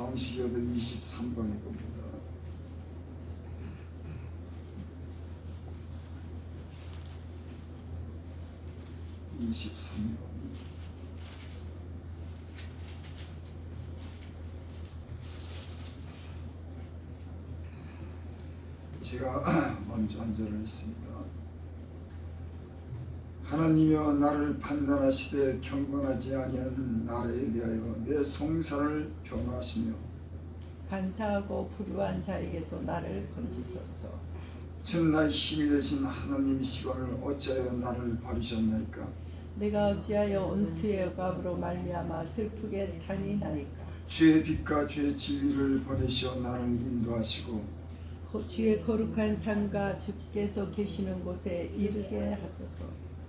성시교도 23번일 겁니다. 제가 먼저 한 절을 읽습니다. 하나님이여 나를 판단하시되 경건하지 아니한 나라에 대하여 내 송사를 변호하시며 간사하고 불우한 자에게서 나를 건지소서. 즉 나의 힘이 되신 하나님이시거늘 어찌하여 나를 버리셨나이까. 내가 어찌하여 온수의 억압으로 말미암아 슬프게 다니나이까. 주의 빛과 주의 진리를 보내시어 나를 인도하시고 주의 거룩한 산과 주께서 계시는 곳에 이르게 하소서.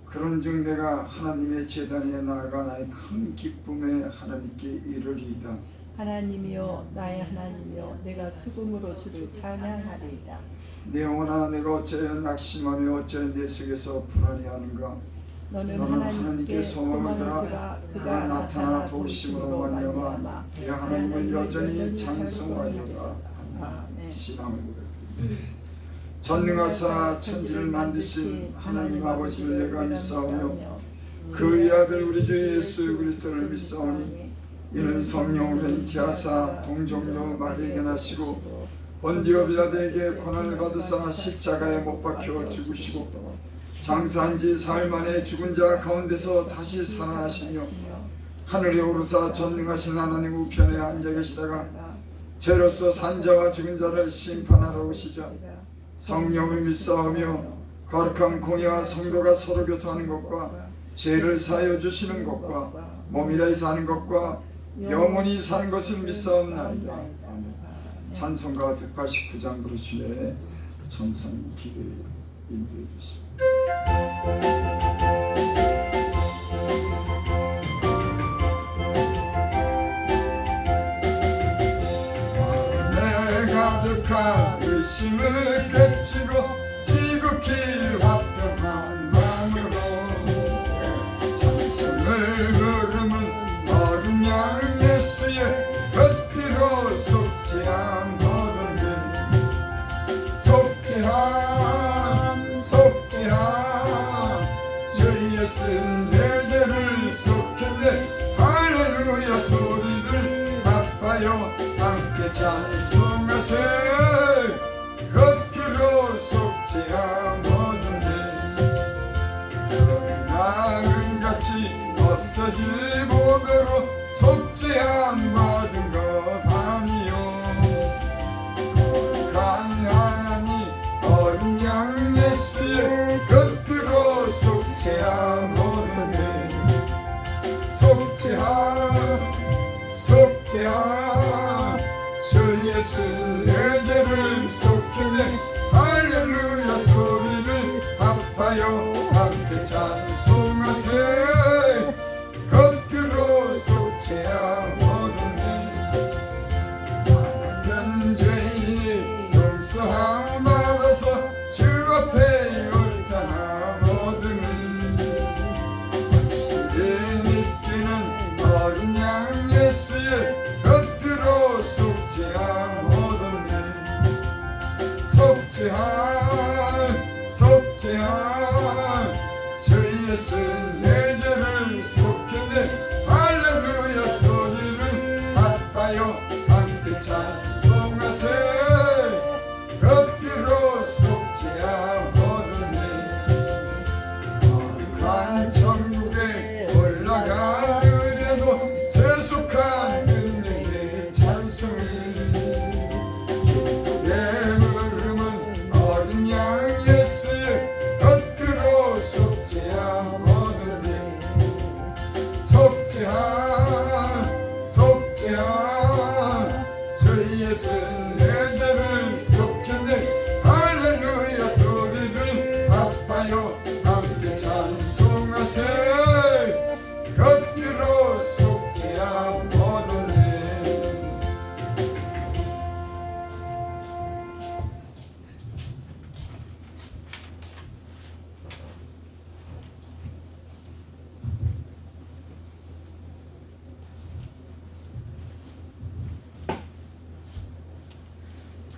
그런즉 내가 하나님의 제단에 나아가 나의 큰 기쁨에 하나님께 이르리이다. 하나님이여 나의 하나님이여 내가 수금으로 주를 찬양하리이다. 내 영혼아 내가 어찌하여 낙심하며 어찌하여 내 속에서 불안해하는가. 너는 하나님께 소망을 두라. 그가 나타나 도우심으로 말미암아 내 하나님을 여전히 찬송하리로다. 아멘. 신앙을 고백합니다. 전능하사 천지를 만드신 하나님 아버지를 내가 믿사오며 그의 아들 우리 주 예수 그리스도를 믿사오니 이는 성령으로 잉태하사 동정녀 마리에게 나시고 본디오 빌라도에게 고난을 받으사 십자가에 못 박혀 죽으시고 장사한 지 사흘 만에 죽은 자 가운데서 다시 살아나시며 하늘에 오르사 전능하신 하나님 우편에 앉아 계시다가 죄로서 산 자와 죽은 자를 심판하러 오시자 성령을 믿사오며 거룩한 공예와 성도가 서로 교통하는 것과 죄를 사하여 주시는 것과 몸이 다해 사는 것과 영원히 사는 것을 믿사옵나이다. 아멘. 찬송가 189장 부르시네 전선 기도에 인도해 주시옵소서. 가득한 의심을 깨치고 지극히 화평한 마음으로 흐름은 어린 양 예수의 뱃피로 속죄함 얻었네. 속죄함 속죄함 주 예수 내 죄를 속했네. 할렐루야 소리를 아파요 함께 찬송하세. 그 피로 속죄함 얻었네. 나은같이 없어질 보배로 속죄함 받은 것 아니요. 거룩한 하나님 어린 양 예수의 그 피로 속죄함 얻었네. 속죄함 속죄함 주 예수 내 죄를 속했네. 할렐루야 소리를 아파요 함께 찬송하세. 그 피로 속죄함 얻었네. 많은 죄인이 용서함 받아서 주 앞에 옳다함 얻으니 확실히 믿기는 어린 양 예수의 그 피로 속죄함 얻었네. 속죄함 속죄함 주 예수 내 죄를 속했네. 할렐루야 소리를 아파요 함께 찬송하세. 그 피로 속죄함 얻었네. 거룩한 천국에 올라가느냐도 재속한 은혜의 찬송을. 속죄함 속죄함 주 예수 내 죄를 속했네. 할렐루야 소리를 아파요 함께 찬송하세. 그 피로 속죄함 얻었네.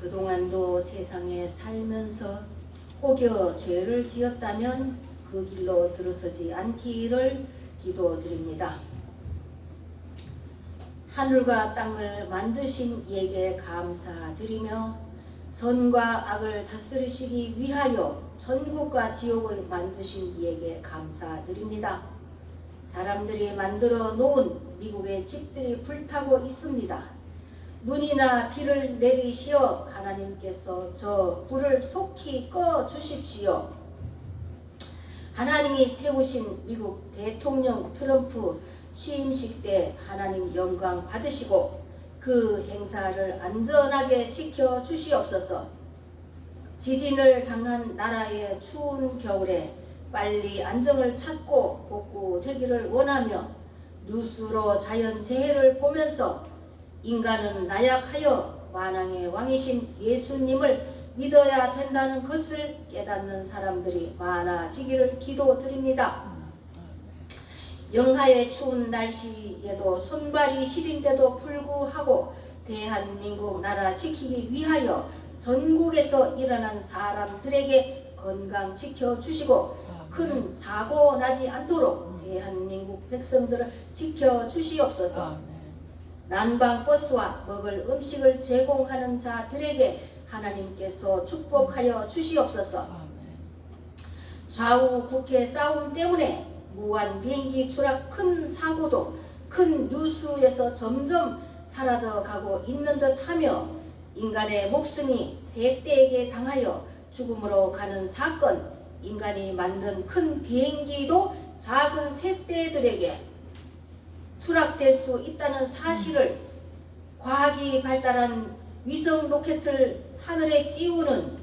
그동안도 세상에 살면서 혹여 죄를 지었다면 그 길로 들어서지 않기를 기도드립니다. 하늘과 땅을 만드신 이에게 감사드리며 선과 악을 다스리시기 위하여 천국과 지옥을 만드신 이에게 감사드립니다. 사람들이 만들어 놓은 미국의 집들이 불타고 있습니다. 눈이나 비를 내리시어 하나님께서 저 불을 속히 꺼 주십시오. 하나님이 세우신 미국 대통령 트럼프 취임식 때 하나님 영광 받으시고 그 행사를 안전하게 지켜 주시옵소서. 지진을 당한 나라의 추운 겨울에 빨리 안정을 찾고 복구되기를 원하며 뉴스로 자연재해를 보면서 인간은 나약하여 만왕의 왕이신 예수님을 믿어야 된다는 것을 깨닫는 사람들이 많아지기를 기도드립니다. 영하의 추운 날씨에도 손발이 시린데도 불구하고 대한민국 나라 지키기 위하여 전국에서 일어난 사람들에게 건강 지켜주시고 큰 사고 나지 않도록 대한민국 백성들을 지켜주시옵소서. 난방버스와 먹을 음식을 제공하는 자들에게 하나님께서 축복하여 주시옵소서. 좌우 국회 싸움 때문에 무한 비행기 추락 큰 사고도 큰 뉴스에서 점점 사라져가고 있는 듯하며 인간의 목숨이 새떼에게 당하여 죽음으로 가는 사건, 인간이 만든 큰 비행기도 작은 새떼들에게 추락될 수 있다는 사실을 과학이 발달한 위성 로켓을 하늘에 띄우는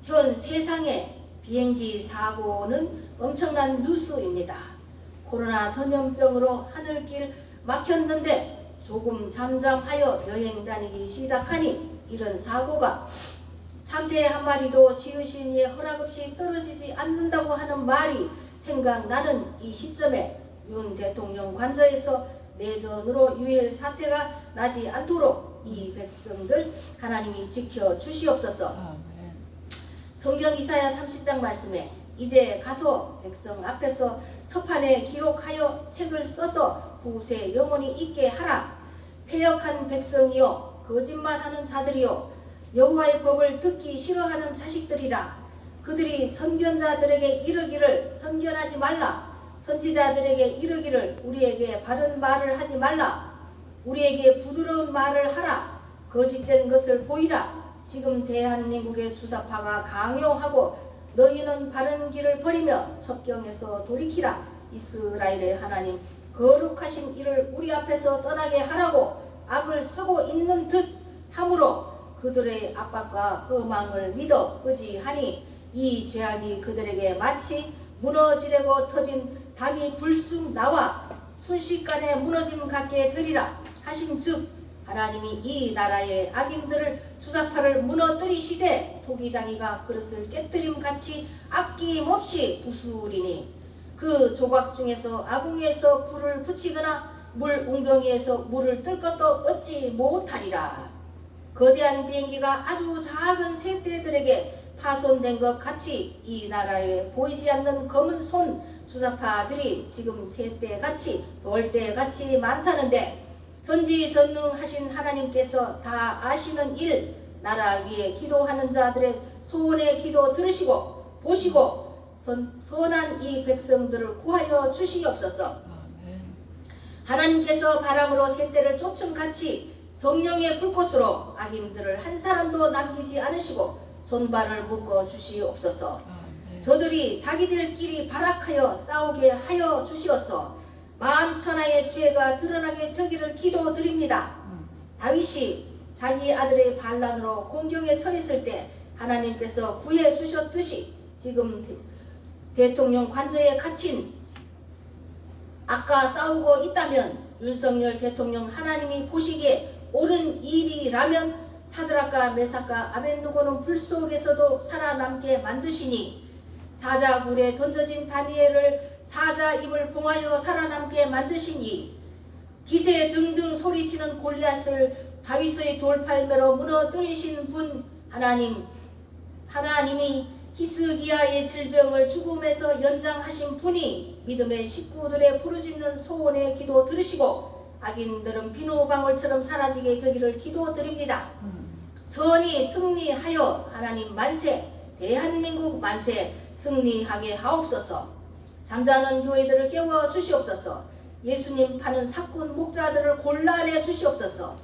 현 세상의 비행기 사고는 엄청난 뉴스입니다. 코로나 전염병으로 하늘길 막혔는데 조금 잠잠하여 여행 다니기 시작하니 이런 사고가 참새 한 마리도 지으신 이의 허락 없이 떨어지지 않는다고 하는 말이 생각나는 이 시점에 윤 대통령 관저에서 내전으로 유혈 사태가 나지 않도록 이 백성들 하나님이 지켜 주시옵소서. 아멘. 성경 이사야 30장 말씀에 이제 가서 백성 앞에서 서판에 기록하여 책을 써서 후세 영원히 있게 하라. 패역한 백성이요 거짓말하는 자들이요 여호와의 법을 듣기 싫어하는 자식들이라. 그들이 선견자들에게 이르기를 선견하지 말라. 선지자들에게 이르기를 우리에게 바른 말을 하지 말라. 우리에게 부드러운 말을 하라. 거짓된 것을 보이라. 지금 대한민국의 주사파가 강요하고 너희는 바른 길을 버리며 첩경에서 돌이키라. 이스라엘의 하나님 거룩하신 이를 우리 앞에서 떠나게 하라고 악을 쓰고 있는 듯 하므로 그들의 압박과 허망을 믿어 의지하니 이 죄악이 그들에게 마치 무너지려고 터진 담이 불쑥 나와 순식간에 무너짐 같게 되리라 하신즉 하나님이 이 나라의 악인들을 주사파를 무너뜨리시되 토기장이가 그릇을 깨뜨림 같이 아낌없이 부수리니 그 조각 중에서 아궁이에서 불을 붙이거나 물 웅덩이에서 물을 뜰 것도 얻지 못하리라. 거대한 비행기가 아주 작은 새떼들에게 파손된 것 같이 이 나라에 보이지 않는 검은 손 주사파들이 지금 새떼같이 돌떼같이 많다는데 전지전능하신 하나님께서 다 아시는 일 나라 위에 기도하는 자들의 소원의 기도 들으시고 보시고 선한 이 백성들을 구하여 주시옵소서. 아멘. 하나님께서 바람으로 새떼를 쫓음같이 성령의 불꽃으로 악인들을 한 사람도 남기지 않으시고 손발을 묶어 주시옵소서. 아멘. 저들이 자기들끼리 발악하여 싸우게 하여 주시어서 만천하의 죄가 드러나게 되기를 기도드립니다. 다윗이 자기 아들의 반란으로 공경에 처했을 때 하나님께서 구해 주셨듯이 지금 대통령 관저에 갇힌 아까 싸우고 있다면 윤석열 대통령 하나님이 보시기에 옳은 일이라면 사드락과 메삭과 아벳느고는 불 속에서도 살아남게 만드시니 사자굴에 던져진 다니엘을 사자 입을 봉하여 살아남게 만드시니 기세 등등 소리치는 골리앗을 다윗의 돌팔매로 무너뜨리신 분 하나님이 히스기야의 질병을 죽음에서 연장하신 분이 믿음의 식구들의 부르짖는 소원의 기도 들으시고 악인들은 비누방울처럼 사라지게 되기를 기도드립니다. 선이 승리하여 하나님 만세, 대한민국 만세 승리하게 하옵소서. 잠자는 교회들을 깨워 주시옵소서. 예수님 파는 사꾼 목자들을 골라내 주시옵소서.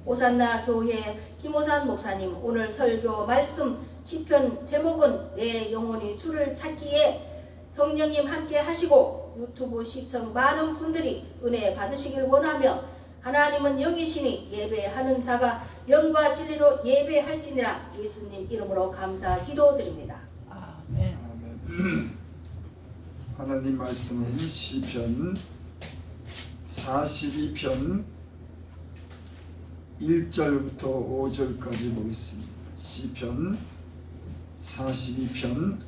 오산나 교회 김오산 목사님 오늘 설교 말씀 시편 제목은 내 영혼이 주를 찾기에 성령님 함께 하시고 유튜브 시청 많은 분들이 은혜 받으시길 원하며 하나님은 영이시니 예배하는 자가 영과 진리로 예배할지니라. 예수님 이름으로 감사 기도드립니다. 아멘. 아멘. 하나님 말씀은 시편 42편 1절부터 5절까지 보겠습니다. 시편 42편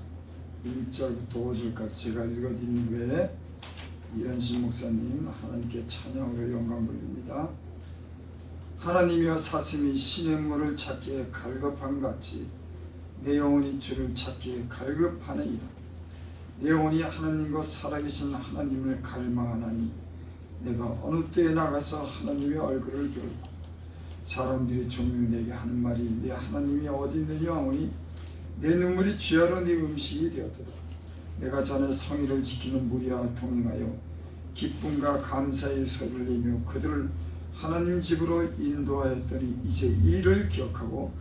1절부터 5절까지 제가 읽어드린 후에 이현신 목사님 하나님께 찬양으로 영광 돌립니다. 하나님이여 사슴이 시냇물을 찾기에 갈급한 같이 내 영혼이 주를 찾기에 갈급하느니라. 내 영혼이 하나님과 살아계신 하나님을 갈망하나니 내가 어느 때에 나가서 하나님의 얼굴을 gör고 사람들이 종종 내게 하는 말이 내 하나님이 어디 있느냐 하오니 내 눈물이 쥐하러 네 음식이 되었도다. 내가 전에 성의를 지키는 무리와 동행하여 기쁨과 감사의 소리를 내며 그들을 하나님 집으로 인도하였더니 이제 이 일을 기억하고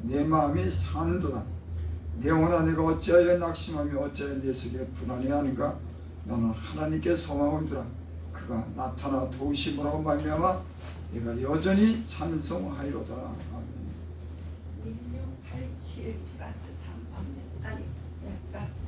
내 마음이 상한도다. 내 영혼아 내가 어찌하여 낙심하며 어찌하여 내 속에 불안해하는가. 너는 하나님께 소망하노라. 그가 나타나 도우심으로 말미암아 내가 여전히 찬송하리로다. 아멘. 1687 플러스 3 아니 플러스 3.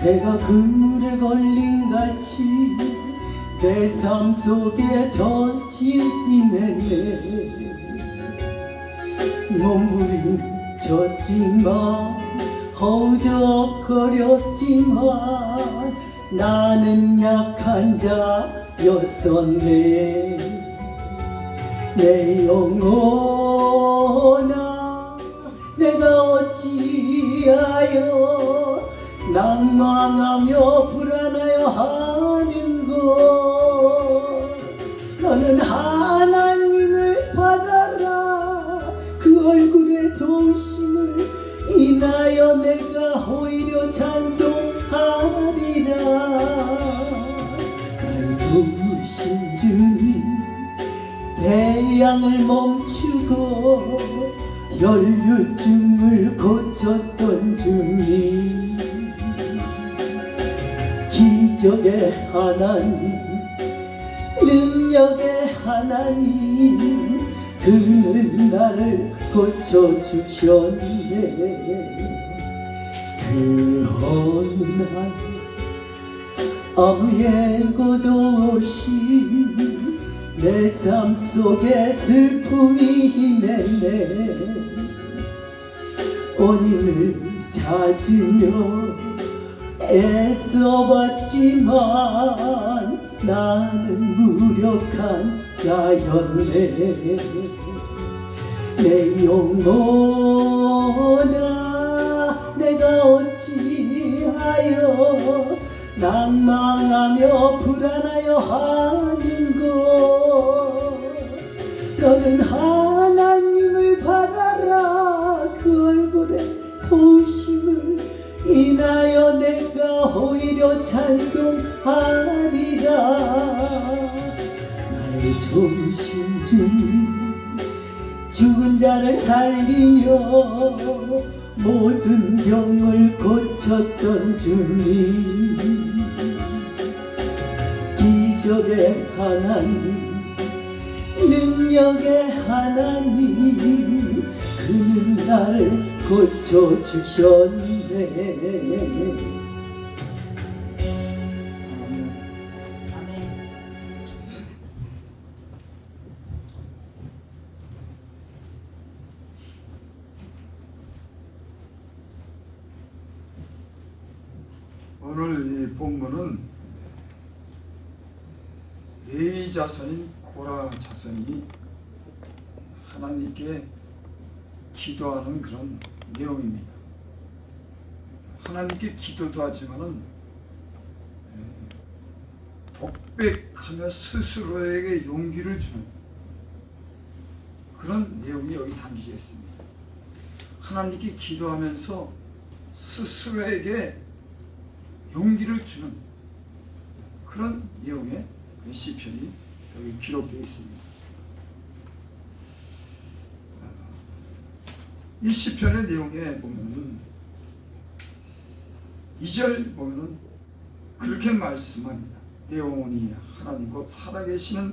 새가 그물에 걸린 같이 내 삶 속에 던지매네. 몸부림쳤지만 허우적거렸지만 나는 약한 자였었네. 내 영혼아, 내가 어찌하여 낭망하며 불안하여 하는고. 너는 하나님을 바라라. 그 얼굴의 도심을 인하여 내가 오히려 찬송하리라. 날 도우신 주님, 태양을 멈추고 혈류증을 고쳤던 주님, 기적의 하나님, 능력의 하나님, 그는 나를 고쳐주셨네. 그 어느 날 아무 예고도 없이 내 삶 속에 슬픔이 임했네. 원인을 찾으며 애써봤지만 나는 무력한 자였네. 내 영혼아, 내가 어찌하여 낭망하며 불안하여 하는고. 너는 하나님을 바라라. 그 얼굴에 도우심을 인하여 내가 오히려 찬송하리라. 나의 도우신 주님, 죽은 자를 살리며 모든 병을 고쳤던 주님, 기적의 하나님, 능력의 하나님, 그는 나를 고쳐주셨네. 오늘 이 본문은 레위 자손인 고라 자손이 하나님께 기도하는 그런 내용입니다. 하나님께 기도도 하지만은 독백하며 스스로에게 용기를 주는 그런 내용이 여기 담겨져 있습니다. 하나님께 기도하면서 스스로에게 용기를 주는 그런 내용의 시편이 여기 기록되어 있습니다. 이 시편의 내용에 보면은 2절 보면은 그렇게 말씀합니다. 내 영혼이 하나님 곧 살아계시는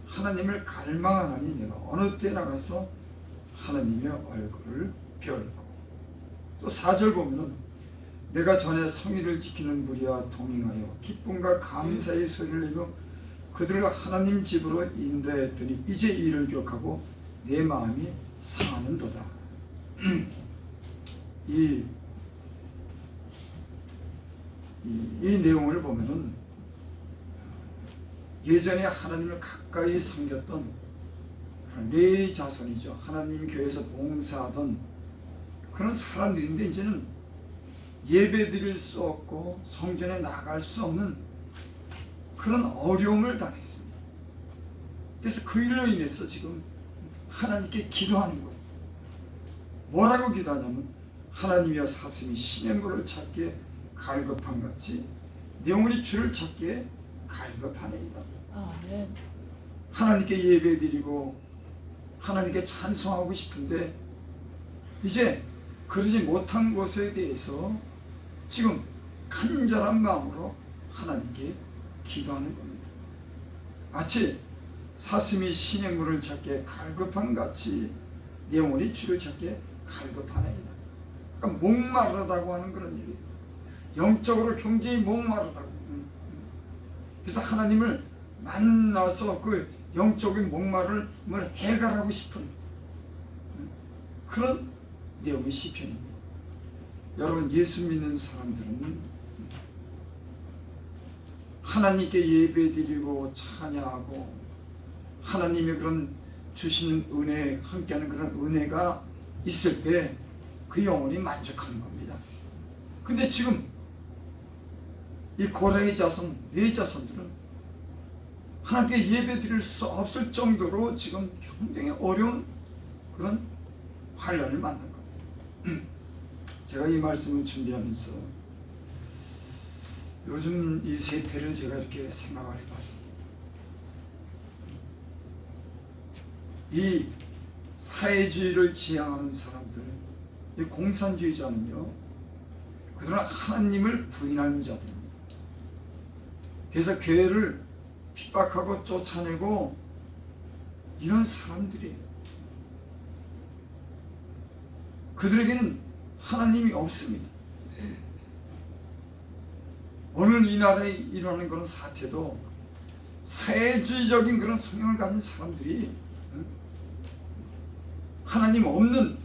하나님을 갈망하나니 내가 어느 때 나가서 하나님의 얼굴을 뵈었고, 또 4절 보면은 내가 전에 성의를 지키는 무리와 동행하여 기쁨과 감사의 소리를 내며 그들과 하나님 집으로 인도했더니 이제 이를 기억하고 내 마음이 상하는도다. 이 내용을 보면은 예전에 하나님을 가까이 섬겼던 레위 자손이죠. 하나님 교회에서 봉사하던 그런 사람들인데 이제는 예배 드릴 수 없고 성전에 나갈 수 없는 그런 어려움을 당했습니다. 그래서 그 일로 인해서 지금 하나님께 기도하는 거예요. 뭐라고 기도하냐면 하나님이여 사슴이 시냇물을 찾기에 갈급한 같이 내 영혼이 주를 찾기에 갈급하네이다. 하나님께 예배 드리고 하나님께 찬송하고 싶은데 이제 그러지 못한 것에 대해서 지금 간절한 마음으로 하나님께 기도하는 겁니다. 마치 사슴이 시냇물을 찾기에 갈급한 같이 내 영혼이 주를 찾기에 갈급하나이다. 그러니까 목마르다고 하는 그런 일이에요. 영적으로 굉장히 목마르다고. 그래서 하나님을 만나서 그 영적인 목마름을 해결하고 싶은 그런 내용의 시편입니다. 여러분, 예수 믿는 사람들은 하나님께 예배드리고 찬양하고 하나님의 그런 주시는 은혜, 함께하는 그런 은혜가 있을 때 그 영혼이 만족하는 겁니다. 근데 지금 이 고라의 자손, 네 자손들은 하나님께 예배드릴 수 없을 정도로 지금 굉장히 어려운 그런 환난을 만난 겁니다. 제가 이 말씀을 준비하면서 요즘 이 세태를 제가 이렇게 생각을 해봤습니다. 이 사회주의를 지향하는 사람들, 이 공산주의자는요, 그들은 하나님을 부인하는 자들입니다. 그래서 교회를 핍박하고 쫓아내고 이런 사람들이에요. 그들에게는 하나님이 없습니다. 오늘 이 나라에 일어나는 그런 사태도 사회주의적인 그런 성향을 가진 사람들이 하나님 없는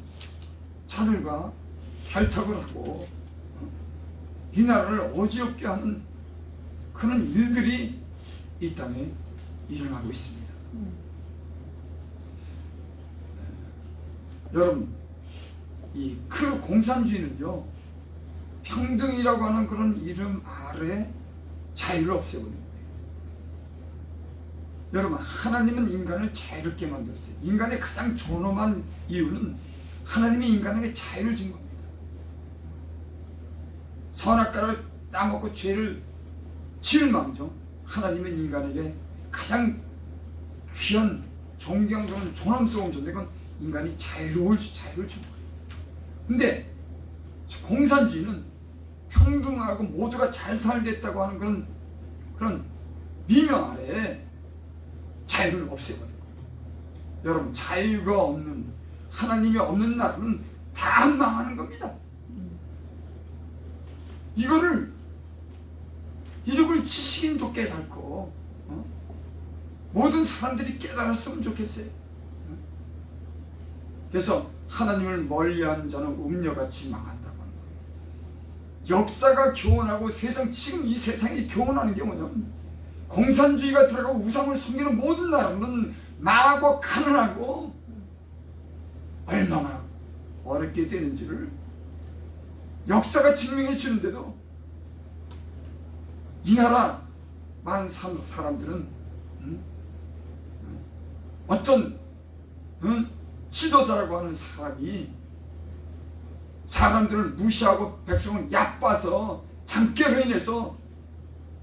자들과 결탁을 하고 이 나라를 어지럽게 하는 그런 일들이 이 땅에 일어나고 있습니다. 여러분, 이 그 공산주의는요, 평등이라고 하는 그런 이름 아래 자유를 없애버린 거예요. 여러분, 하나님은 인간을 자유롭게 만들었어요. 인간의 가장 존엄한 이유는 하나님이 인간에게 자유를 준 겁니다. 선악과를 따먹고 죄를 지을 망정 하나님은 인간에게 가장 귀한 존경스러운 존엄스러운 존재, 그건 인간이 자유를 준 거예요. 근데 공산주의는 평등하고 모두가 잘 살겠다고 하는 그런 미명 아래에 자유를 없애버린 거예요. 여러분, 자유가 없는, 하나님이 없는 나라는 다 망하는 겁니다. 이거를 지식인도 깨닫고 모든 사람들이 깨달았으면 좋겠어요. 그래서 하나님을 멀리하는 자는 음녀같이 망한다고 하는 거예요. 역사가 교훈하고 지금 이 세상이 교훈하는 게 뭐냐면, 공산주의가 들어가고 우상을 섬기는 모든 나라는 망하고 가난하고 얼마나 어렵게 되는지를 역사가 증명해 주는데도 이 나라 많은 사람들은 어떤 지도자라고 하는 사람이 사람들을 무시하고 백성을 얕봐서 잠결로 인해서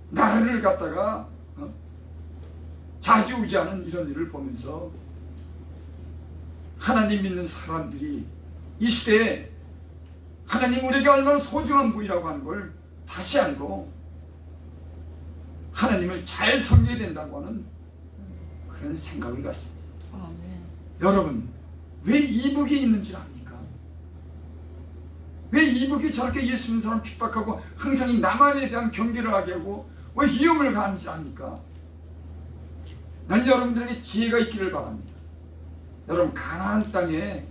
나라를 갖다가 좌지우지하는 이런 일을 보면서 하나님 믿는 사람들이 이 시대에 하나님 우리에게 얼마나 소중한 분이라고 하는 걸 다시 알고 하나님을 잘 섬겨야 된다고 하는 그런 생각을 갖습니다. 아멘. 여러분, 왜 이북이 있는 줄 압니까? 왜 이북이 저렇게 예수 믿는 사람 핍박하고 항상 이 남한에 대한 경계를 하게 하고 왜 위험을 가하는지 압니까? 난 여러분들에게 지혜가 있기를 바랍니다. 여러분, 가나안 땅에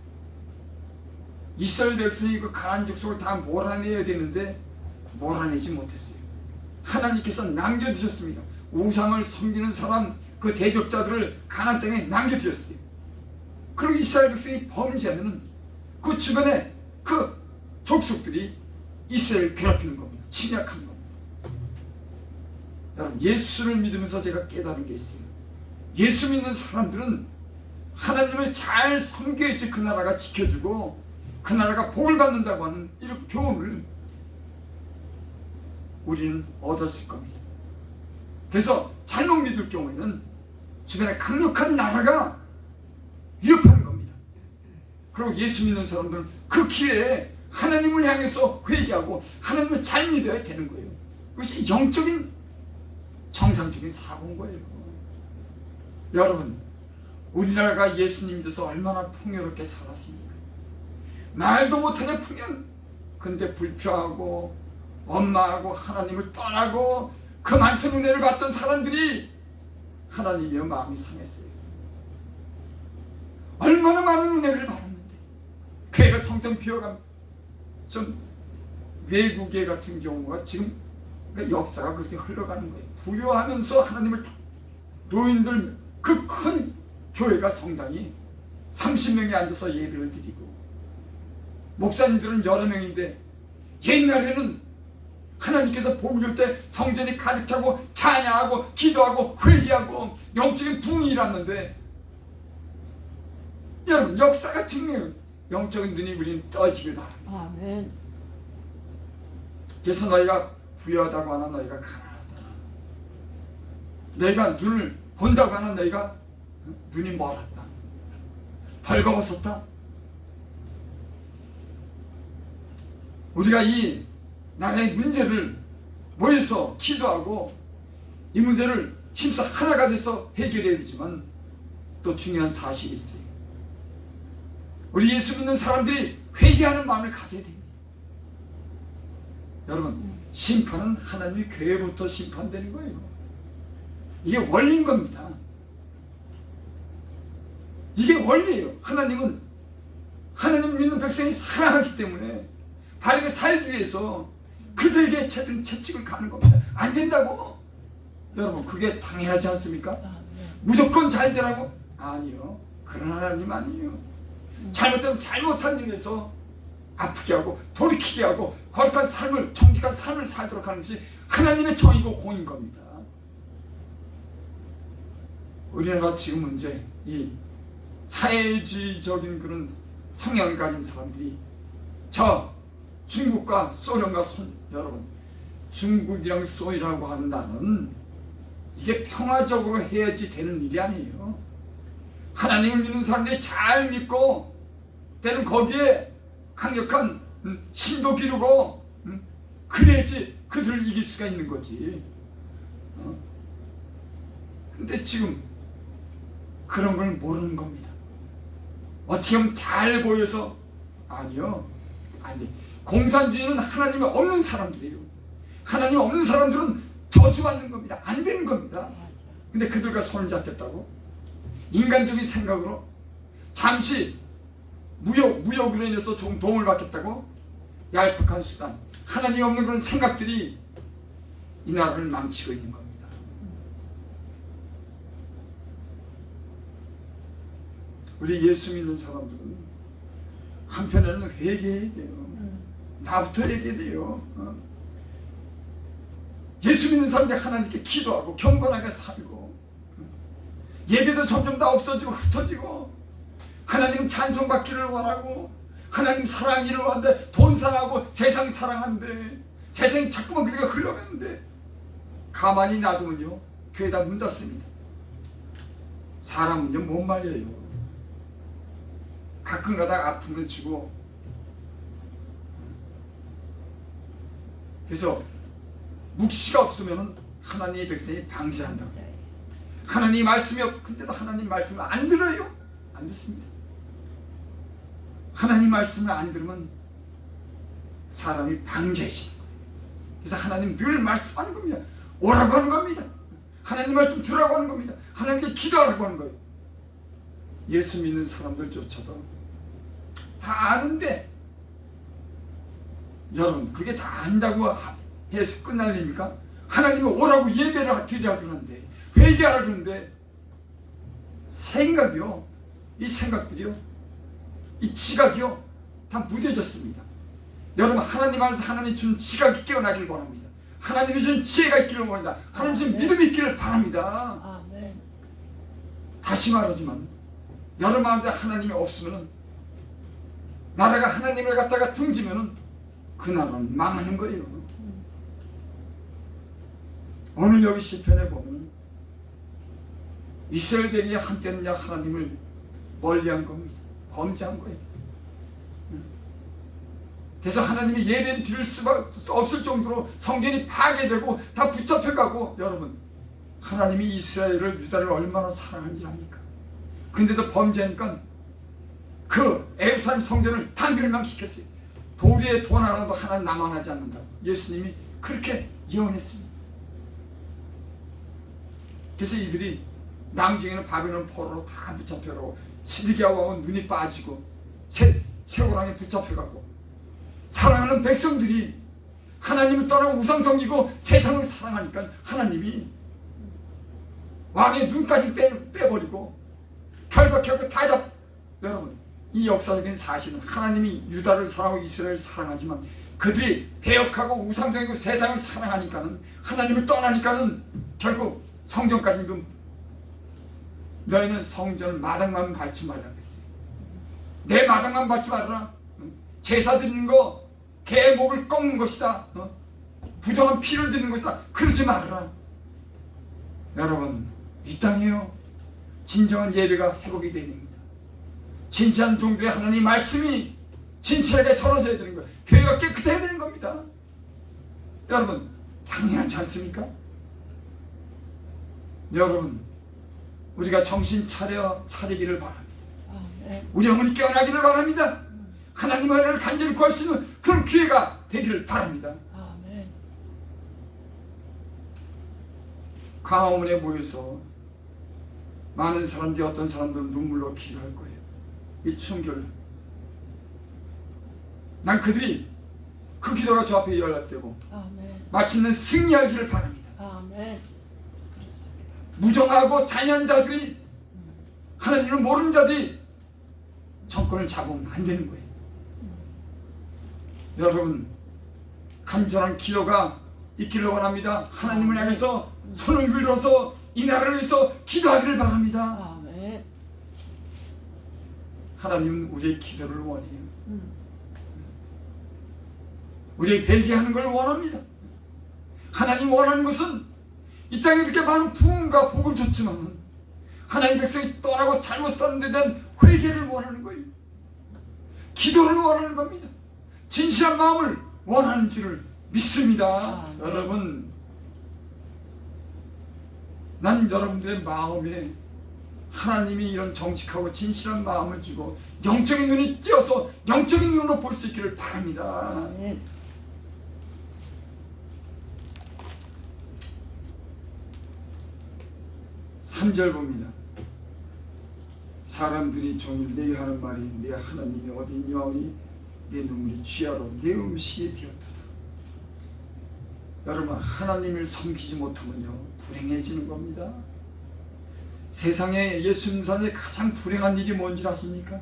이스라엘 백성이 그 가나안 족속을 다 몰아내야 되는데 몰아내지 못했어요. 하나님께서 남겨두셨습니다. 우상을 섬기는 사람, 그 대적자들을 가나안 땅에 남겨두셨어요. 그리고 이스라엘 백성이 범죄하면 그 주변에 그 족속들이 이스라엘을 괴롭히는 겁니다. 침략하는 겁니다. 여러분, 예수를 믿으면서 제가 깨달은 게 있어요. 예수 믿는 사람들은 하나님을 잘 섬겨야지 그 나라가 지켜주고 그 나라가 복을 받는다고 하는 이런 교훈을 우리는 얻었을 겁니다. 그래서 잘못 믿을 경우에는 주변에 강력한 나라가 위협하는 겁니다. 그리고 예수 믿는 사람들은 그 기회에 하나님을 향해서 회개하고 하나님을 잘 믿어야 되는 거예요. 그것이 영적인 정상적인 사고인 거예요. 여러분, 우리나라가 예수님 믿어서 얼마나 풍요롭게 살았습니까? 말도 못하게 풍요한, 근데 불평하고 엄마하고 하나님을 떠나고 그 많던 은혜를 받던 사람들이 하나님이여 마음이 상했어요. 얼마나 많은 은혜를 받았는데 교회가 텅텅 비어가면 좀 외국에 같은 경우가 지금 그러니까 역사가 그렇게 흘러가는 거예요. 부여하면서 하나님을 노인들 그 큰 교회가 성당이 30명이 앉아서 예배를 드리고 목사님들은 여러 명인데 옛날에는 하나님께서 복을 줄 때 성전이 가득 차고 찬양하고 기도하고 회개하고 영적인 붕이 일었는데 여러분 역사가 증명해요. 영적인 눈이 우리는 떠지길 바랍니다. 아멘. 그래서 너희가 부유하다고 하나 너희가 가난하다. 너희가 눈을 본다고 하나 너희가 눈이 멀었다. 벌거벗었다. 우리가 이 나라의 문제를 모여서 기도하고 이 문제를 힘써 하나가 돼서 해결해야 되지만 또 중요한 사실이 있어요. 우리 예수 믿는 사람들이 회개하는 마음을 가져야 됩니다. 여러분 심판은 하나님이 교회부터 심판되는 거예요. 이게 원리인 겁니다. 이게 원리예요. 하나님은 하나님 믿는 백성이 사랑하기 때문에 바르게 살기 위해서 그들에게 채찍을 가는 겁니다. 안 된다고. 여러분 그게 당연하지 않습니까? 무조건 잘 되라고? 아니요. 그런 하나님 아니에요. 잘못되면 잘못한 일에서 아프게 하고 돌이키게 하고 거룩한 삶을 정직한 삶을 살도록 하는 것이 하나님의 정의고 공인 겁니다. 우리나라 지금 문제 이 사회주의적인 그런 성향을 가진 사람들이 저 중국과 소련과 여러분 중국이랑 소련이라고 하는 나는 이게 평화적으로 해야지 되는 일이 아니에요. 하나님을 믿는 사람들이 잘 믿고 때는 거기에 강력한 힘도 기르고 그래야지 그들을 이길 수가 있는 거지. 근데 지금 그런 걸 모르는 겁니다. 어떻게 하면 잘 보여서 아니요. 아니 공산주의는 하나님이 없는 사람들이에요. 하나님이 없는 사람들은 저주받는 겁니다. 안 되는 겁니다. 근데 그들과 손을 잡겠다고 인간적인 생각으로 잠시 무역으로 인해서 좀 도움을 받겠다고 얄팍한 수단 하나님이 없는 그런 생각들이 이 나라를 망치고 있는 겁니다. 우리 예수 믿는 사람들은 한편에는 회개해야 돼요. 나부터 회개해야 돼요. 예수 믿는 사람들이 하나님께 기도하고 경건하게 살고 예배도 점점 다 없어지고 흩어지고 하나님은 찬송받기를 원하고 하나님 사랑하기를 원하는데 돈 사랑하고 세상 사랑하는데 세상이 자꾸만 그렇게 흘러가는데 가만히 놔두면요 교회다 문 닫습니다. 사람은요 못 말려요. 가끔가다 아픔을 주고 그래서 묵시가 없으면 하나님의 백성이 방자한다고. 하나님 말씀이 근데도 하나님 말씀을 안 들어요. 안 듣습니다. 하나님 말씀을 안 들으면 사람이 방자해지는 거예요. 그래서 하나님 늘 말씀하는 겁니다. 오라고 하는 겁니다. 하나님 말씀 들으라고 하는 겁니다. 하나님께 기도하라고 하는 거예요. 예수 믿는 사람들조차도 다 아는데 여러분 그게 다 안다고 해서 끝날 일입니까? 하나님이 오라고 예배를 드리라고 그러는데 회개하라고 그러는데 생각이요 이 생각들이요 이 지각이요 다 무뎌졌습니다. 여러분 하나님 안에서 하나님 준 지각이 깨어나길 원합니다. 하나님이 준 지혜가 있기를 원합니다. 하나님 준 믿음이 있기를 바랍니다. 아멘. 다시 말하지만 여러분 마음에 하나님이 없으면 나라가 하나님을 갖다가 등지면 그 나라는 망하는 거예요. 오늘 여기 시편에 보면 이스라엘 백성이 한때는 하나님을 멀리한 겁니다. 범죄한 거예요. 그래서 하나님이 예배를 드릴 수밖에 없을 정도로 성전이 파괴되고 다 붙잡혀가고 여러분 하나님이 이스라엘을 유다를 얼마나 사랑한지 압니까? 근데도 범죄하니까 그 에루살렘 성전을 다 멸망시켰어요. 돌 위에 돈 하나도 하나 남아나지 않는다. 예수님이 그렇게 예언했습니다. 그래서 이들이 나중에는 바벨론 포로로 다 붙잡혀가고 시드기야 왕은 눈이 빠지고 쇠고랑에 붙잡혀가고 사랑하는 백성들이 하나님을 떠나고 우상 섬기고 세상을 사랑하니까 하나님이 왕의 눈까지 빼버리고 결박하고 다 여러분, 이 역사적인 사실은 하나님이 유다를 사랑하고 이스라엘을 사랑하지만 그들이 배역하고 우상 섬기고 세상을 사랑하니까는 하나님을 떠나니까는 결국 성전까지도 너희는 성전을 마당만 밟지 말라 그랬어요. 내 마당만 밟지 말아라. 제사 드리는 거 개 목을 꺾는 것이다. 부정한 피를 드리는 것이다. 그러지 말아라. 여러분, 이 땅에요 진정한 예배가 회복이 되는 겁니다. 진지한 종들의 하나님 말씀이 진실하게 전해져야 되는 거예요. 교회가 깨끗해야 되는 겁니다. 여러분, 당연하지 않습니까? 여러분, 우리가 정신 차리기를 바랍니다. 우리 어머니 깨어나기를 바랍니다. 하나님의 은혜를 간절히 구할 수 있는 그런 기회가 되기를 바랍니다. 아멘. 광화문에 모여서 많은 사람들이 어떤 사람들은 눈물로 기도할 거예요. 이 충격을. 난 그들이 그 기도가 저 앞에 연락되고 마침내 승리하기를 바랍니다. 아멘. 그렇습니다. 무정하고 잔인한 자들이 하나님을 모르는 자들이 정권을 잡으면 안 되는 거예요. 여러분, 간절한 기도가 있기를 원합니다. 하나님을 향해서 손을 들어서 이 나라를 위해서 기도하기를 바랍니다. 아멘. 하나님은 우리의 기도를 원해요. 우리의 회개하는 걸 원합니다. 하나님 원하는 것은 이 땅에 이렇게 많은 부흥과 복을 줬지만 하나님 백성이 떠나고 잘못 사는 데 대한 회개를 원하는 거예요. 기도를 원하는 겁니다. 진실한 마음을 원하는 줄을 믿습니다. 네. 여러분, 난 여러분들의 마음에 하나님이 이런 정직하고 진실한 마음을 주고 영적인 눈이 띄어서 영적인 눈으로 볼 수 있기를 바랍니다. 아멘. 3절 봅니다. 사람들이 종일 내게 하는 말이 내 하나님이 어디 있냐오니 내 눈물이 쥐하로 내 음식이 되었도다. 여러분, 하나님을 섬기지 못하면요 불행해지는 겁니다. 세상에 예수 믿는 사람의 가장 불행한 일이 뭔지 아십니까?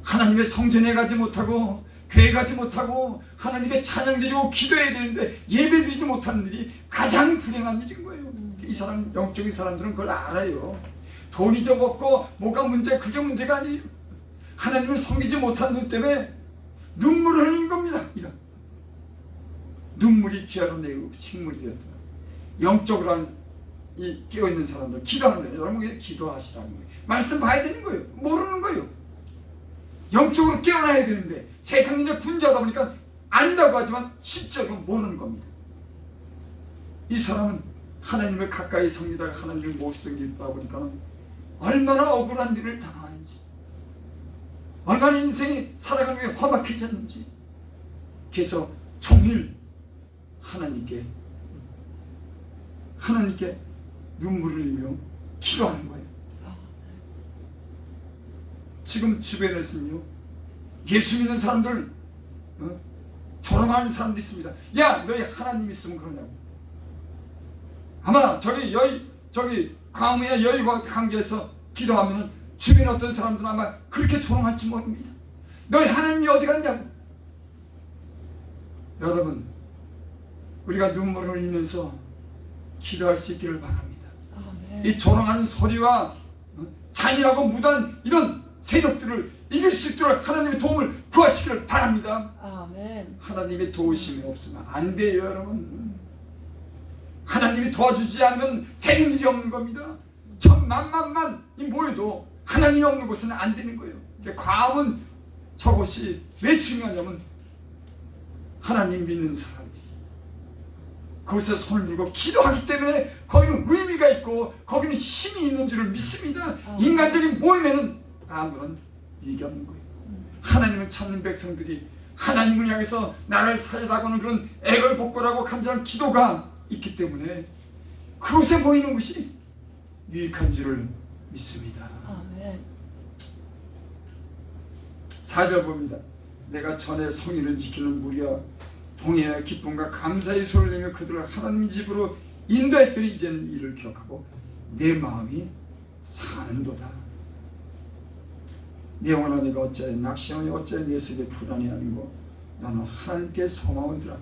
하나님의 성전에 가지 못하고 교회 가지 못하고 하나님의 찬양 드리고 기도해야 되는데 예배 드리지 못하는 일이 가장 불행한 일인 거예요. 이 사람, 영적인 사람들은 그걸 알아요. 돈이 적었고 뭐가 문제, 그게 문제가 아니에요. 하나님을 섬기지 못하는 일 때문에 눈물을 흘리는 겁니다. 눈물이 쥐하로 내 식물이 되었다. 영적으로 이 깨어있는 사람들, 기도하는 사람들, 여러분 기도하시라는 거예요. 말씀 봐야 되는 거예요. 모르는 거예요. 영적으로 깨어나야 되는데 세상 일에 분주하다 보니까 안다고 하지만 실제로 모르는 겁니다. 이 사람은 하나님을 가까이 섬기다가 하나님을 못 섬기다 보니까 얼마나 억울한 일을 당하는지, 얼마나 인생이 살아가는 게 험악해졌는지, 그래서 종일 하나님께 눈물을 흘리며 기도하는 거예요. 지금 주변에서는요 예수 믿는 사람들, 조롱하는 사람도 있습니다. 야, 너희 하나님 있으면 그러냐고. 아마 저기 광화문이나 여의 강주에서 기도하면은 주변에 어떤 사람들은 아마 그렇게 조롱할지 모릅니다. 너희 하나님이 어디 갔냐고. 여러분, 우리가 눈물을 흘리면서 기도할 수 있기를 바랍니다. 아멘. 이 조롱하는 소리와 잔인하고 무단 이런 세력들을 이길 수 있도록 하나님의 도움을 구하시기를 바랍니다. 아멘. 하나님의 도우심이 없으면 안 돼요, 여러분. 하나님이 도와주지 않으면 되는 일이 없는 겁니다. 천만만만이 모여도 하나님이 없는 곳은 안 되는 거예요. 광화문 저곳이 왜 중요하냐면 하나님 믿는 사람들이 거기서 손을 들고 기도하기 때문에 거기는 의미가 있고 거기는 힘이 있는 줄을 믿습니다. 인간적인 모임에는 아무런 이익이 없는 거예요. 하나님을 찾는 백성들이 하나님을 향해서 나를 살려다가는 그런 애걸복걸하고 간절한 기도가 있기 때문에 그곳에 보이는 것이 유익한 줄을 믿습니다. 아멘. 4절 봅니다. 내가 전에 성인을 지키는 무리와 동해와 기쁨과 감사의 소리를 내며 그들을 하나님 집으로 인도했더니 이제는 이를 기억하고 내 마음이 사는도다. 내 영혼아 내가 어찌하여 낙심하니 어찌하여 내 속에 불안해하는고 나는 하나님께 소망을 두라.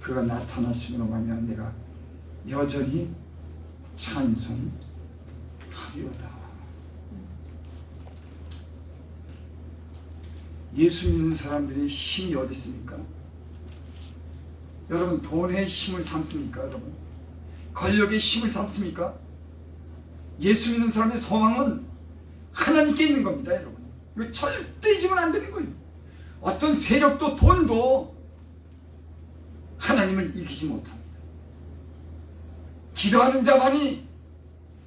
그가 나타나심으로 말미암아 내가 여전히 찬송하리로다. 예수 믿는 사람들의 힘이 어디 있습니까? 여러분 돈의 힘을 삼습니까? 여러분 권력의 힘을 삼습니까? 예수 믿는 사람의 소망은 하나님께 있는 겁니다. 여러분 이거 절대 잊으면 안 되는 거예요. 어떤 세력도 돈도 하나님을 이기지 못합니다. 기도하는 자만이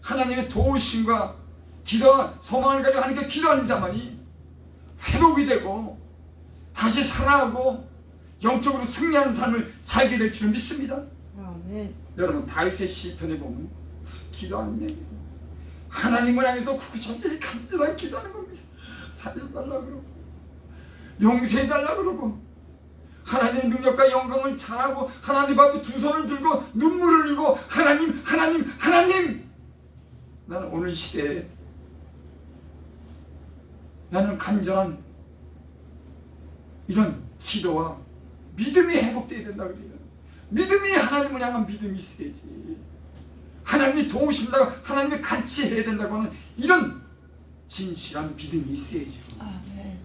하나님의 도우심과 기도와 소망을 가지고 하나님께 기도하는 자만이 회복이 되고 다시 살아가고 영적으로 승리하는 삶을 살게 될 줄 믿습니다. 아멘. 여러분 다윗의 시편에 보면 기도하는 얘기예요. 하나님을 향해서 구구절절 간절한 기도하는 겁니다. 살려달라고 그러고 용서해달라고 그러고 하나님의 능력과 영광을 잘하고 하나님 앞에 두 손을 들고 눈물을 흘리고 하나님 나는 오늘 시대에 나는 간절한 이런 기도와 믿음이 회복되어야 된다 그래요. 믿음이 하나님을 향한 믿음이 있어야지. 하나님이 도우신다고 하나님이 같이 해야 된다고 하는 이런 진실한 믿음이 있어야죠. 아멘.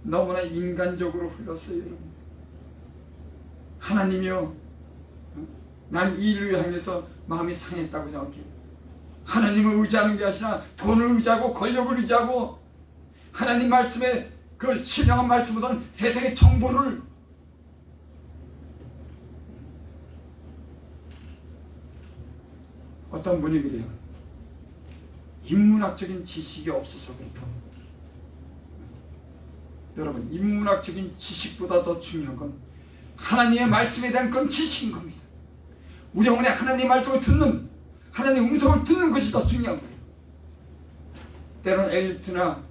너무나 인간적으로 흘렀어요. 여러분 하나님이요 난 이 일을 향해서 마음이 상했다고 생각해요. 하나님을 의지하는 게 아니라 돈을 의지하고 권력을 의지하고 하나님 말씀에 그 신령한 말씀보다는 세상의 정보를 어떤 분이 그래요. 인문학적인 지식이 없어서 그렇다고. 여러분 인문학적인 지식보다 더 중요한 건 하나님의 말씀에 대한 그런 지식인 겁니다. 우리 영혼에 하나님의 말씀을 듣는 하나님의 음성을 듣는 것이 더 중요한 거예요. 때로는 엘리트나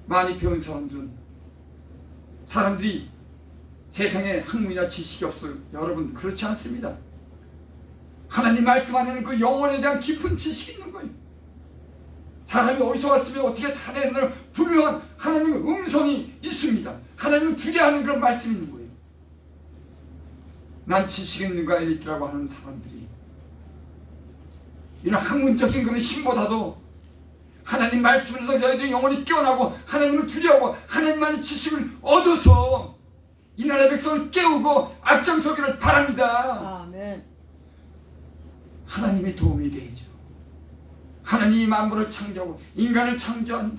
많이 배운 사람들이 세상에 학문이나 지식이 없어요. 여러분 그렇지 않습니다. 하나님 말씀 안에는 그 영혼에 대한 깊은 지식이 있는 거예요. 사람이 어디서 왔으면 어떻게 살아야 되는 분명한 하나님의 음성이 있습니다. 하나님을 두려워하는 그런 말씀이 있는 거예요. 난 지식 있는가 엘리트라고 하는 사람들이 이런 학문적인 그런 힘보다도 하나님 말씀에서 저희들이 영혼이 깨어나고 하나님을 두려워하고 하나님만의 지식을 얻어서 이 나라의 백성을 깨우고 앞장서기를 바랍니다. 아멘. 하나님의 도움이 되죠. 하나님이 만물을 창조하고 인간을 창조한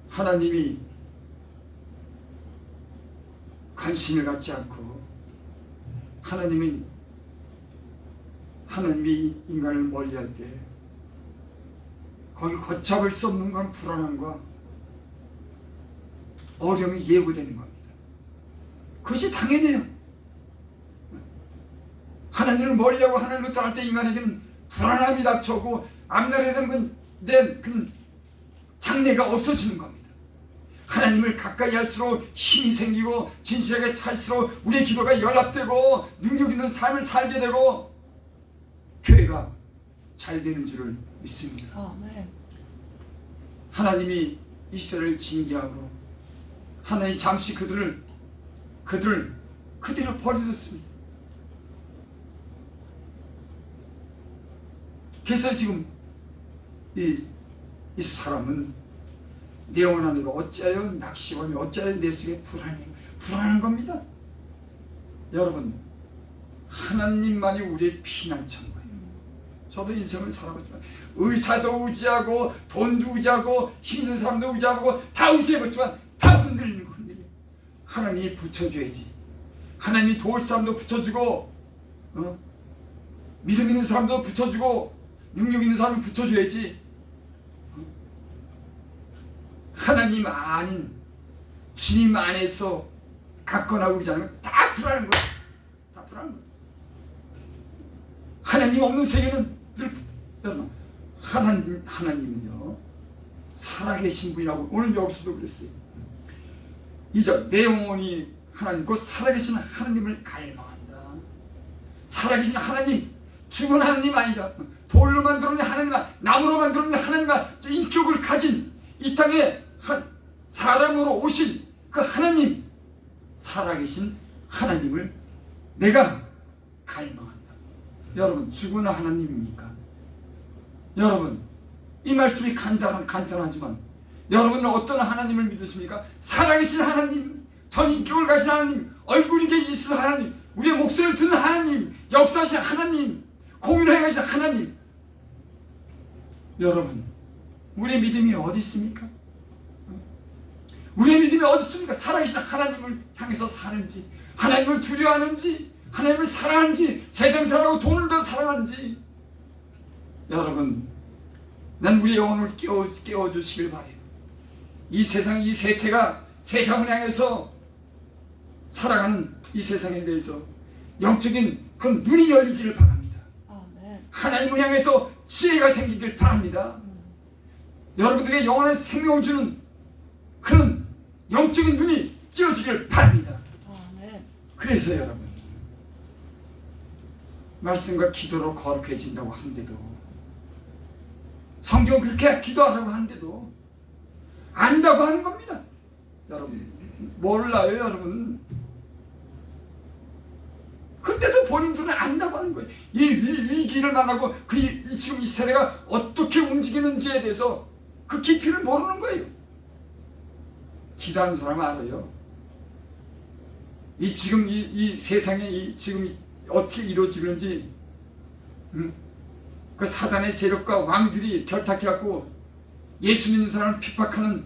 하나님이 관심을 갖지 않고 하나님이 인간을 멀리할 때 거기 걷잡을 수 없는 건 불안함과 어려움이 예고되는 겁니다. 그것이 당연해요. 하나님을 멀리하고 하나님을 떠날 때 인간에게는 불안함이 닥쳐오고 앞날에 대한 그 장래가 없어지는 겁니다. 하나님을 가까이 할수록 힘이 생기고 진실하게 살수록 우리의 기도가 연락되고 능력 있는 삶을 살게 되고 교회가 잘 되는 줄을 믿습니다. 아멘. 하나님이 이스라엘을 징계함으로 하나님이 잠시 그들을 그대로 버려뒀습니다. 그래서 지금 이 사람은 내 영혼아 내가 어찌하여 낙심하며 어찌하여 내 속에 불안한 겁니다. 여러분 하나님만이 우리의 피난처인 거예요. 저도 인생을 살아봤지만 의사도 의지하고 돈도 의지하고 힘있는 사람도 의지하고 다 의지해봤지만 다 흔들리는 거 흔들려. 하나님이 붙여줘야지. 하나님이 도울 사람도 붙여주고 믿음 있는 사람도 붙여주고 능력 있는 사람은 붙여줘야지. 하나님 아닌 주님 안에서 갖거나 그러지 않으면 다 불안한 거야. 다 불안한 거야. 하나님 없는 세계는 늘, 여러분, 하나님은요 살아계신 분이라고 오늘 여기서도 그랬어요. 2절, 내 영혼이 하나님 곧 살아계신 하나님을 갈망한다. 살아계신 하나님, 죽은 하나님 아니다. 돌로 만들어낸 하나님과 나무로 만들어낸 하나님과 인격을 가진 이 땅에 사람으로 오신 그 하나님, 살아계신 하나님을 내가 갈망한다. 여러분, 죽은 하나님입니까? 여러분, 이 말씀이 간단하지만 여러분은 어떤 하나님을 믿으십니까? 살아계신 하나님, 전인격을 가진 하나님, 얼굴이 계신 하나님, 우리의 목소리를 듣는 하나님, 역사하신 하나님, 공유를 행하신 하나님. 여러분, 우리의 믿음이 어디 있습니까? 우리의 믿음이 어디 있습니까? 살아계신 하나님을 향해서 사는지, 하나님을 두려워하는지, 하나님을 사랑하는지, 세상 사랑하고 돈을 더 사랑하는지. 여러분, 난 우리 영혼을 깨워주시길 바래요. 이 세상, 이 세태가 세상을 향해서 살아가는 이 세상에 대해서 영적인 그런 눈이 열리기를 바랍니다. 하나님을 향해서 지혜가 생기길 바랍니다. 여러분들에게 영원한 생명을 주는 그런 영적인 눈이 띄어지길 바랍니다. 그래서 여러분, 말씀과 기도로 거룩해진다고 하는데도, 성경 그렇게 기도하라고 하는데도 안다고 하는 겁니다. 여러분, 몰라요 여러분. 근데도 본인들은 안다고 하는 거예요. 이 위기를 만나고 지금 이 세대가 어떻게 움직이는지에 대해서 그 깊이를 모르는 거예요. 기도하는 사람은 알아요. 지금 이 세상에 지금 어떻게 이루어지는지, 그 사단의 세력과 왕들이 결탁해갖고 예수 믿는 사람을 핍박하는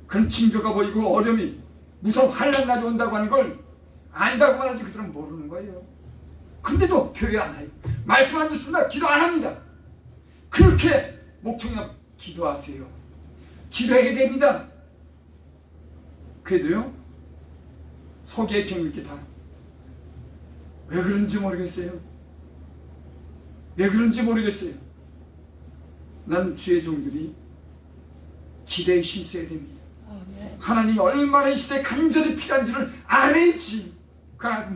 그런 징조가 보이고 어려움이, 무서운 환난 날이 온다고 하는 걸 안다고만 하지 그들은 모르는 거예요. 근데도 교회 안 와요. 말씀 안 듣습니다. 기도 안 합니다. 그렇게 목청이나 기도하세요. 기도해야 됩니다. 그래도요, 서기의 병 이렇게 다 왜 그런지 모르겠어요. 왜 그런지 모르겠어요. 난 주의 종들이 기도에 힘써야 됩니다. 하나님이 얼마나 이 시대에 간절히 필요한지를 알아야지.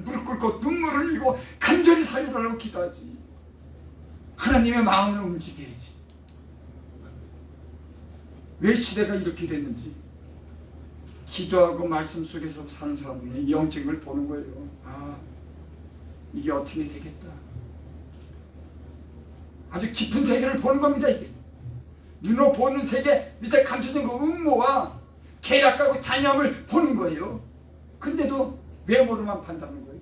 무릎 꿇고 눈물을 흘리고 간절히 살려달라고 기도하지. 하나님의 마음을 움직여야지. 왜 시대가 이렇게 됐는지 기도하고 말씀 속에서 사는 사람은 영적을 보는 거예요. 아, 이게 어떻게 되겠다. 아주 깊은 세계를 보는 겁니다. 이게 눈으로 보는 세계 밑에 감춰진 그 음모와 계략하고 잔념을 보는 거예요. 근데도 외모로만 판단하는 거예요.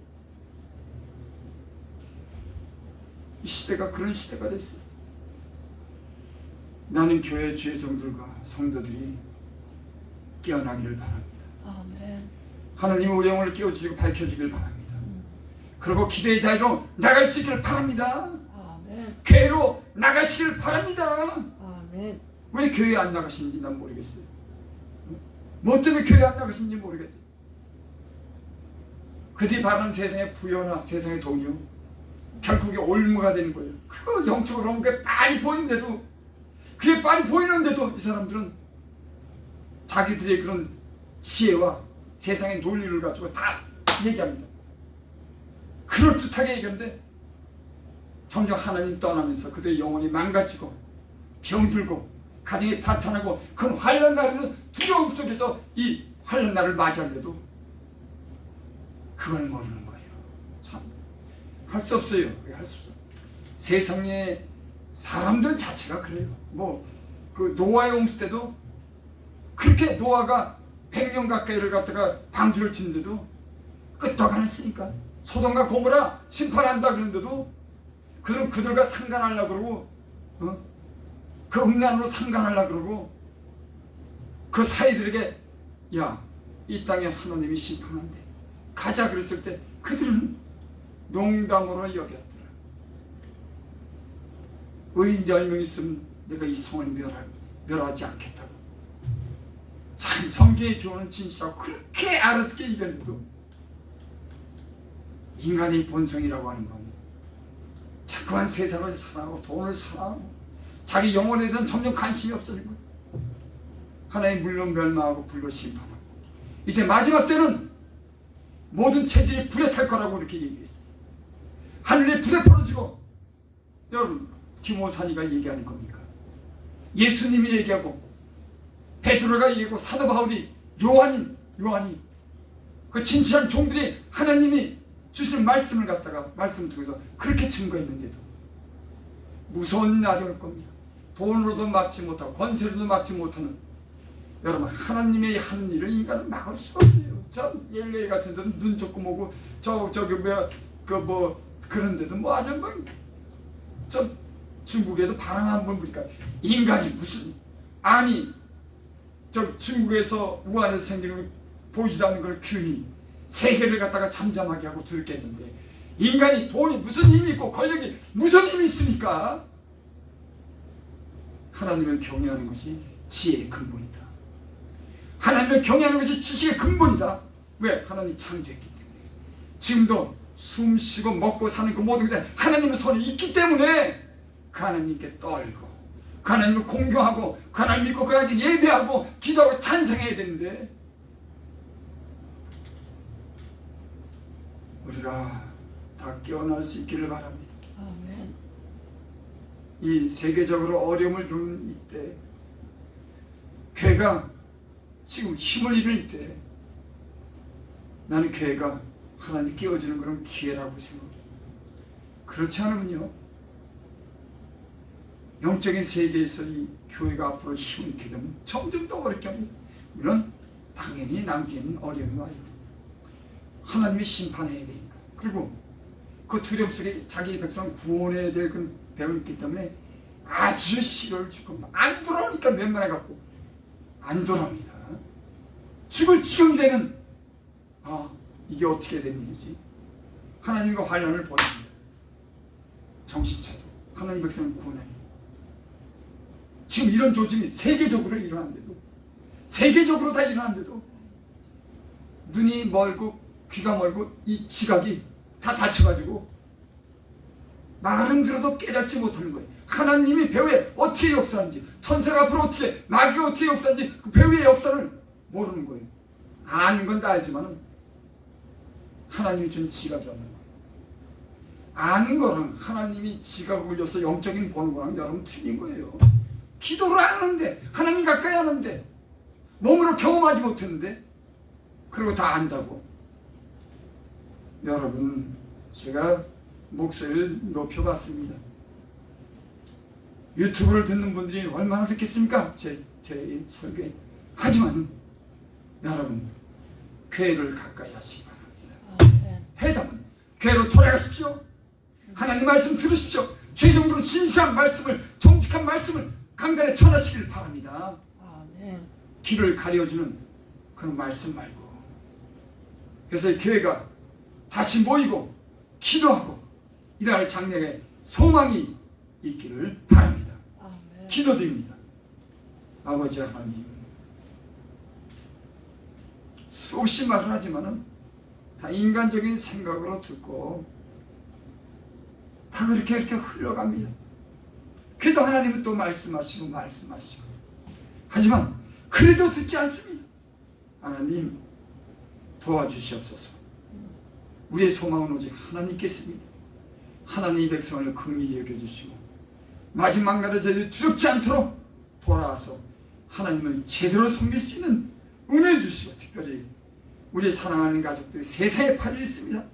이 시대가 그런 시대가 됐어요. 나는 교회 주의 종들과 성도들이 깨어나기를 바랍니다. 아멘. 하나님은 우리 영혼을 깨워주시고 밝혀주길 바랍니다. 그리고 기도의 자리로 나갈 수 있기를 바랍니다. 아멘. 교회로 나가시길 바랍니다. 아멘. 왜 교회에 안 나가시는지 난 모르겠어요. 뭐 때문에 교회에 안 나가시는지 모르겠어요. 그들이 바라는 세상의 부여나 세상의 돈이요, 결국에 올무가 되는 거예요. 그거 영적으로 온 게 빤히 보이는데도, 그게 빤히 보이는데도 이 사람들은 자기들의 그런 지혜와 세상의 논리를 가지고 다 얘기합니다. 그럴듯하게 얘기하는데 점점 하나님 떠나면서 그들의 영혼이 망가지고 병들고 가정이 파탄하고 그 환난 날에는 두려움 속에서 이 환난 날을 맞이하는데도 그걸 모르는 거예요. 참 할 수 없어요. 할 수 없어요. 세상에 사람들 자체가 그래요. 뭐 그 노아의 홍수 때도 그렇게 노아가 100년 가까이를 갖다가 방주를 짓는데도 끄떡 안 했으니까, 소돔과 고모라 심판한다 그러는데도 그들과 상관하려고 그러고, 그 음란으로 상관하려고 그러고, 그 사이들에게 야, 이 땅에 하나님이 심판한대, 가자 그랬을 때 그들은 농담으로 여겼더라. 의인 10명 있으면 내가 이 성을 멸하지 않겠다고. 참 성경의 교훈은 진실하고 그렇게 알아듣게 이겼는데도 인간의 본성이라고 하는 건 자꾸만 세상을 사랑하고 돈을 사랑하고 자기 영혼에 대한 점점 관심이 없어진 거예요. 하나님 물론 멸망하고 불로 심판하고 이제 마지막 때는 모든 체질이 불에 탈 거라고 이렇게 얘기했어요. 하늘에 불에 벌어지고, 여러분 디모산이가 얘기하는 겁니까? 예수님이 얘기하고 베드로가 얘기하고 사도 바울이 요한이 그 진실한 종들이 하나님이 주시는 말씀을 갖다가 말씀을 통해서 그렇게 증거했는데도 무서운 날이 올 겁니다. 돈으로도 막지 못하고 권세로도 막지 못하는, 여러분 하나님의 하는 일을 인간은 막을 수가 없어요. 저 LA 같은 데는 눈 조금 오고 저기 그런 데도 뭐 아주 저 중국에도 바람 한 번 부니까 인간이 무슨, 아니 저 중국에서 우한에서 생기는 보이지도 않는 걸 균이 세계를 갖다가 잠잠하게 하고 들겠는데 인간이 돈이 무슨 힘이 있고 권력이 무슨 힘이 있습니까? 하나님을 경외하는 것이 지혜의 근본이다. 하나님을 경외하는 것이 지식의 근본이다. 왜? 하나님 창조했기 때문에. 지금도 숨 쉬고 먹고 사는 그 모든 것에 하나님의 손이 있기 때문에 그 하나님께 떨고 그 하나님을 공경하고 그 하나님 믿고 그 하나님께 예배하고 기도하고 찬송해야 되는데 우리가 다 깨어날 수 있기를 바랍니다. 아멘. 이 세계적으로 어려움을 겪는 이때, 교회가 지금 힘을 잃을 때 나는 교회가 하나님 깨워주는 그런 기회라고 생각합니다. 그렇지 않으면요, 영적인 세계에서 이 교회가 앞으로 힘을 잃게 되면 점점 더 어렵게 합니다. 물론 당연히 남기에는 어려움이 와요. 하나님이 심판해야 되니까. 그리고 그 두려움 속에 자기 백성을 구원해야 될 그런 배움이 있기 때문에 아주 시련을 줄 겁니다. 안 돌아오니까 웬만해갖고 안 돌아옵니다. 죽을 지경이 되면 이게 어떻게 되는 일이지? 하나님과 환란을 보냅니다. 정신 차려. 하나님 백성을 구원해요. 지금 이런 조짐이 세계적으로 일어났는데도, 세계적으로 다 일어났는데도 눈이 멀고 귀가 멀고 이 지각이 다 다쳐가지고 말은 들어도 깨닫지 못하는 거예요. 하나님이 배후에 어떻게 역사하는지, 천사가 앞으로 어떻게, 마귀가 어떻게 역사하는지 그 배후의 역사를 모르는 거예요. 아는 건 다 알지만은 하나님이 준 지각이 없는 거예요. 아는 거는 하나님이 지각을 올려서 영적인 보는 거랑 여러분 틀린 거예요. 기도를 하는데, 하나님 가까이 하는데, 몸으로 경험하지 못했는데, 그리고 다 안다고. 여러분, 제가 목소리를 높여봤습니다. 유튜브를 듣는 분들이 얼마나 듣겠습니까? 제 설교에. 하지만 여러분, 교회를 가까이 하시기 바랍니다. 해답은 교회로 돌아가십시오. 하나님 말씀 들으십시오. 최종적으로 신실한 말씀을, 정직한 말씀을 강단에 전하시길 바랍니다. 아멘. 길을 가려주는 그런 말씀 말고. 그래서 교회가 다시 모이고 기도하고 이 나라의 장래에 소망이 있기를 바랍니다. 아멘. 기도드립니다. 아버지 하나님, 수없이 말을 하지만은 다 인간적인 생각으로 듣고 다 그렇게 흘러갑니다. 그래도 하나님은 또 말씀하시고 하지만 그래도 듣지 않습니다. 하나님 도와주시옵소서. 우리의 소망은 오직 하나님께 있습니다. 하나님의 백성을 긍휼히 여겨주시고 마지막 날에 저희들이 두렵지 않도록 돌아와서 하나님을 제대로 섬길 수 있는 은혜 주시고, 특별히 우리 사랑하는 가족들이 세상에 팔려 있습니다.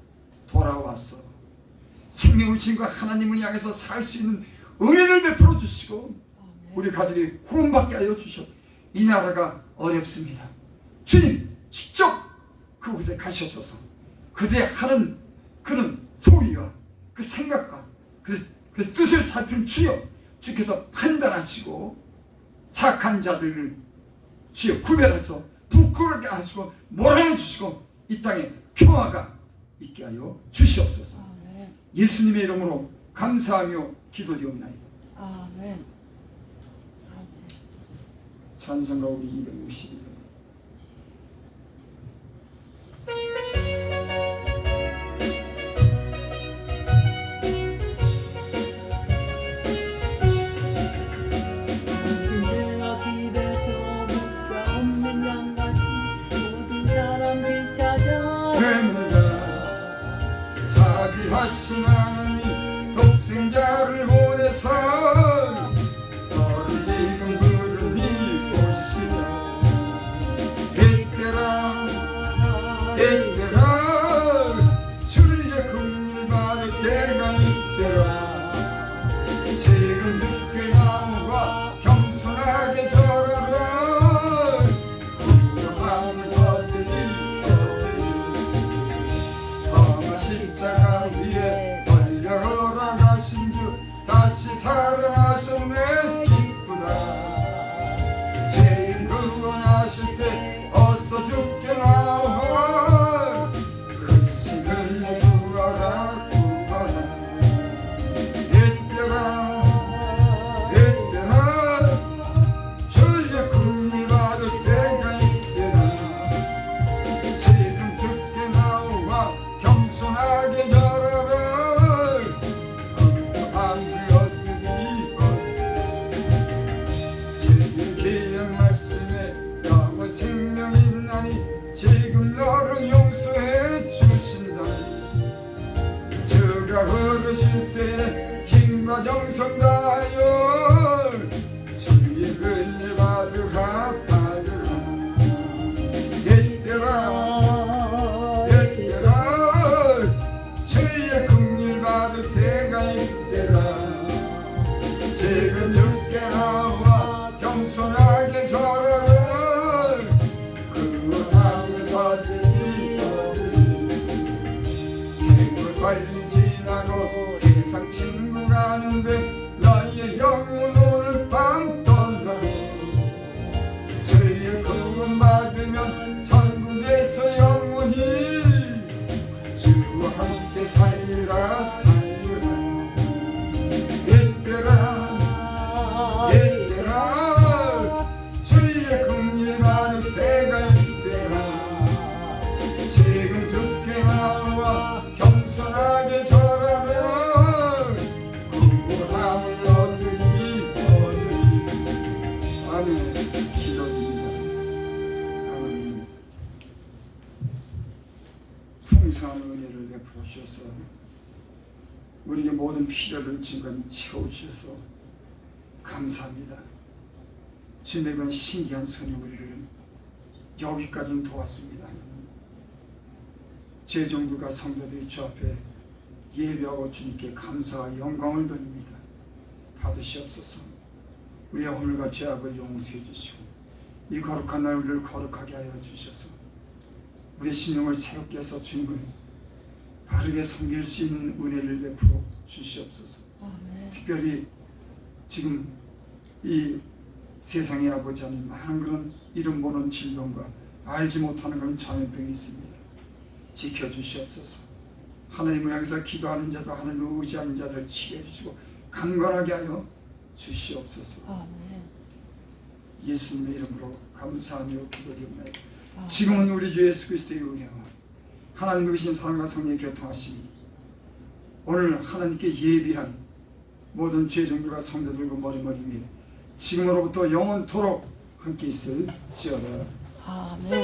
돌아와서 생명을 지니고 하나님을 향해서 살 수 있는 은혜를 베풀어 주시고 우리 가족이 구원받게 하여 주시오. 이 나라가 어렵습니다. 주님 직접 그곳에 가시옵소서. 그들의 하는 그런 소위와 그 생각과 그 뜻을 살피는 주께서 판단하시고 착한 자들을 주여 구별해서 부끄럽게 하시고 몰아내 주시고 이 땅에 평화가 있게 하여 주시옵소서. 예수님의 이름으로 감사하며 기도드리옵나이다. 아멘. 아멘. 찬송가 우리 252절. 언제나 길에서 묻자 없는 양같이 모든 사람 길 찾아 되느냐 자기 하신 하나님 독생자를 보내서 너를 지금 부르니 오시라. 이때라 이때라 주의 긍휼 받을 때가 이때라. 지금 죽게 나무가 겸손하게 절하라. 구원함을 얻으리 험한 십자가 위에 달려 돌아가신 주 다시 살아나셨네. 기쁘다. 죄인 구원하실 때 어서 죽게 나와 근심을 구하라 구하라. 이때라 이때라 주의 긍휼 받을 때가 이때라. 지금 죽게 나와 겸손하게 절하라. 구원함을 얻으리 주의 귀한 말씀에 영원 생명이 있나니 지금 너를 용서해 주신다. 주가 부르실 때에 힘과 정성 다하여 주의 은혜 받으라 받으라. 이때라 이때라 주의 긍휼 받을 때가 이때라. 지금 죽게 나와 겸손하게 절하라. 구원함을 받으리 세월 빨리 지나고 세상 친구 가는데 너의 영혼 오늘 밤 떠나. 주의 구원 받으면 천국에서 영원히 주와 함께 살리라 살리라. 이때라 이때라 주의 긍휼 받을 때가 이때라. 지금 죽게 나와 겸손하게 절하라. 구원함을 얻으리 얻으리. 아멘. 기도드립니다. 하나님 풍성한 은혜를 베풀어 주셔서 우리의 모든 필요를 지금 채워주셔서 감사합니다. 주님의 그 신기한 손이 우리를 여기까지 도왔습니다. 제종들과 성도들이 주 앞에 예배하고 주님께 감사와 영광을 드립니다. 받으시옵소서. 우리의 허물과 죄악을 용서해 주시고 이 거룩한 날 우리를 거룩하게 하여 주셔서 우리의 신령을 새롭게 해서 주님을 바르게 섬길 수 있는 은혜를 베풀어 주시옵소서. 아멘. 특별히 지금 이 세상에 아버지 하나님 많은 그런 이름 모르는 질병과 알지 못하는 그런 전염병이 있습니다. 지켜주시옵소서. 하나님을 향해서 기도하는 자도 하나님을 의지하는 자를 치유해 주시고 강건하게 하여 주시옵소서. 아멘. 예수님의 이름으로 감사하며 기도드립니다. 아멘. 지금은 우리 주 예수 그리스도의 은혜와 하나님 계신 사랑과 성령의 교통하심이 오늘 하나님께 예비한 모든 죄종들과 성도들과 머리머리 위에 지금으로부터 영원토록 함께 있을지어다. 아멘.